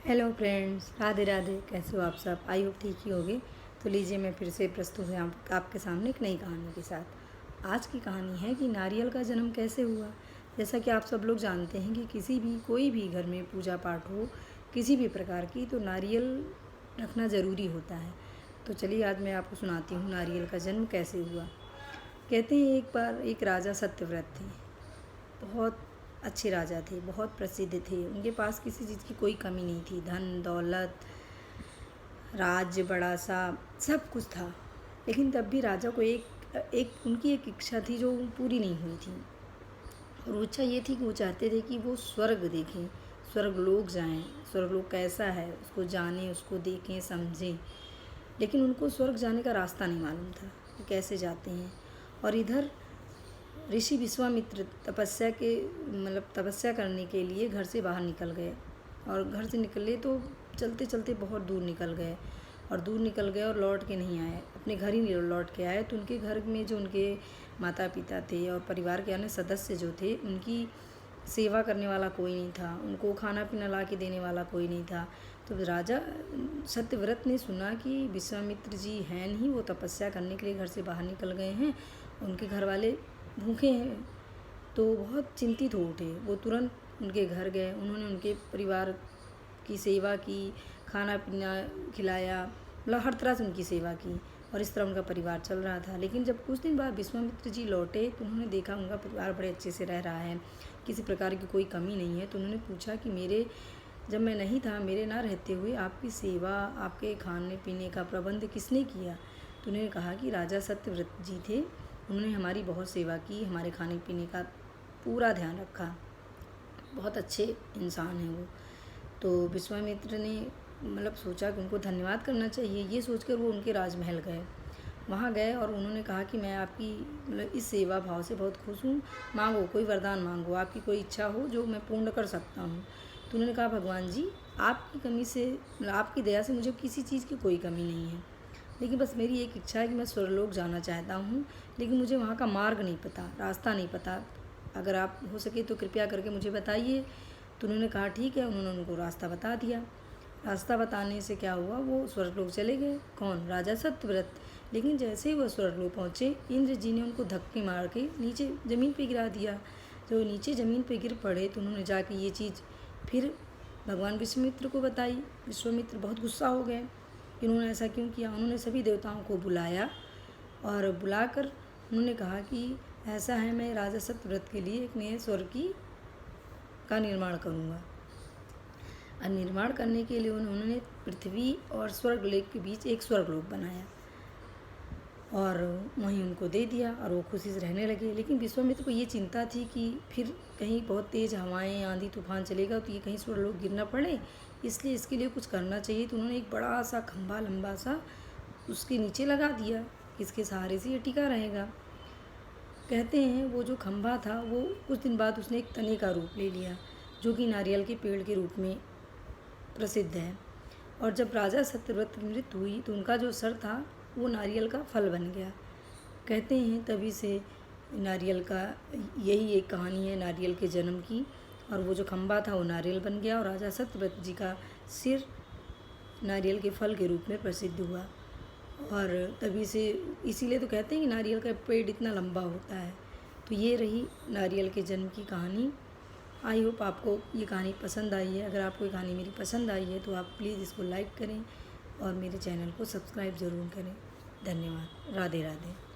Hello friends, Radhe Radhe. कैसे हो आप सब? आई होप ठीक ही होगे। तो लीजिए, मैं फिर से प्रस्तुत हूँ आपके सामने एक नई कहानी के साथ। आज की कहानी है कि नारियल का जन्म कैसे हुआ। जैसा कि आप सब लोग जानते हैं कि कोई भी घर में पूजा पाठ हो किसी भी प्रकार की, तो नारियल रखना ज़रूरी होता है। तो चलिए, आज मैं आपको सुनाती हूँ नारियल का जन्म कैसे हुआ। कहते हैं एक बार एक राजा सत्यव्रत थे। बहुत अच्छे राजा थे, बहुत प्रसिद्ध थे। उनके पास किसी चीज़ की कोई कमी नहीं थी। धन दौलत, राज्य बड़ा सा, सब कुछ था। लेकिन तब भी राजा को उनकी एक इच्छा थी जो पूरी नहीं हुई थी। और वो इच्छा ये थी कि वो चाहते थे कि वो स्वर्ग देखें, स्वर्ग लोग जाएं, स्वर्ग लोग कैसा है उसको जानें, उसको देखें, समझें। लेकिन उनको स्वर्ग जाने का रास्ता नहीं मालूम था कि कैसे जाते हैं। और इधर ऋषि विश्वामित्र तपस्या करने के लिए घर से बाहर निकल गए। और घर से निकले तो चलते चलते बहुत दूर निकल गए, और लौट के नहीं आए, अपने घर ही नहीं लौट के आए। तो उनके घर में जो उनके माता पिता थे और परिवार के अन्य सदस्य जो थे, उनकी सेवा करने वाला कोई नहीं था, उनको खाना पीना ला के देने वाला कोई नहीं था। तो राजा सत्यव्रत ने सुना कि विश्वामित्र जी हैं नहीं, वो तपस्या करने के लिए घर से बाहर निकल गए हैं, उनके घर वाले भूखे हैं। तो बहुत चिंतित हो उठे। वो तुरंत उनके घर गए, उन्होंने उनके परिवार की सेवा की, खाना पीना खिलाया, मतलब हर तरह से उनकी सेवा की। और इस तरह उनका परिवार चल रहा था। लेकिन जब कुछ दिन बाद विश्वामित्र जी लौटे तो उन्होंने देखा उनका परिवार बड़े अच्छे से रह रहा है, किसी प्रकार की कोई कमी नहीं है। तो उन्होंने पूछा कि जब मैं नहीं था, मेरे ना रहते हुए आपकी सेवा, आपके खाने पीने का प्रबंध किसने किया? तो उन्होंने कहा कि राजा सत्यव्रत जी थे, उन्होंने हमारी बहुत सेवा की, हमारे खाने पीने का पूरा ध्यान रखा, बहुत अच्छे इंसान हैं वो। तो विश्वामित्र ने सोचा कि उनको धन्यवाद करना चाहिए। ये सोचकर वो उनके राजमहल गए। वहाँ गए और उन्होंने कहा कि मैं आपकी इस सेवा भाव से बहुत खुश हूँ, मांगो, कोई वरदान मांगो, आपकी कोई इच्छा हो जो मैं पूर्ण कर सकता हूँ। तो उन्होंने कहा, भगवान जी, आपकी कमी से आपकी दया से मुझे किसी चीज़ की कोई कमी नहीं है, लेकिन बस मेरी एक इच्छा है कि मैं स्वर्गलोक जाना चाहता हूँ, लेकिन मुझे वहाँ का मार्ग नहीं पता, रास्ता नहीं पता। अगर आप हो सके तो कृपया करके मुझे बताइए। तो उन्होंने कहा ठीक है। उन्होंने उनको रास्ता बता दिया। रास्ता बताने से क्या हुआ, वो स्वर्गलोक चले गए। कौन? राजा सत्यव्रत। लेकिन जैसे ही वो स्वर्गलोक पहुँचे, इंद्र जी ने उनको धक्के मार के नीचे ज़मीन पे गिरा दिया। जो नीचे ज़मीन पे गिर पड़े तो उन्होंने जाके ये चीज़ फिर भगवान विश्वामित्र को बताई। विश्वामित्र बहुत गुस्सा हो गए, इन्होंने ऐसा क्यों किया। उन्होंने सभी देवताओं को बुलाया और बुलाकर उन्होंने कहा कि ऐसा है, मैं राजा सत्यव्रत के लिए एक नए स्वर्ग का निर्माण करूँगा। और निर्माण करने के लिए उन्होंने पृथ्वी और स्वर्गलोक के बीच एक स्वर्गलोक बनाया और वहीं उनको दे दिया और वो खुशी से रहने लगे। लेकिन विश्वामित्र को ये चिंता थी कि फिर कहीं बहुत तेज़ हवाएं, आंधी तूफान चलेगा तो ये कहीं स्वर्गलोक गिरना पड़े, इसलिए इसके लिए कुछ करना चाहिए। तो उन्होंने एक बड़ा सा खंभा लंबा सा उसके नीचे लगा दिया, इसके सहारे से ये टिका रहेगा। कहते हैं वो जो खंभा था वो कुछ दिन बाद उसने एक तने का रूप ले लिया, जो कि नारियल के पेड़ के रूप में प्रसिद्ध है। और जब राजा सत्यव्रत की मृत्यु हुई तो उनका जो सर था वो नारियल का फल बन गया। कहते हैं तभी से नारियल का यही एक कहानी है नारियल के जन्म की। और वो जो खंभा था वो नारियल बन गया और राजा सत्यव्रत जी का सिर नारियल के फल के रूप में प्रसिद्ध हुआ। और तभी से इसीलिए तो कहते हैं कि नारियल का पेड़ इतना लंबा होता है। तो ये रही नारियल के जन्म की कहानी। आई होप आपको ये कहानी पसंद आई है। अगर आपको ये कहानी मेरी पसंद आई है तो आप प्लीज़ इसको लाइक करें और मेरे चैनल को सब्सक्राइब ज़रूर करें। धन्यवाद। राधे राधे।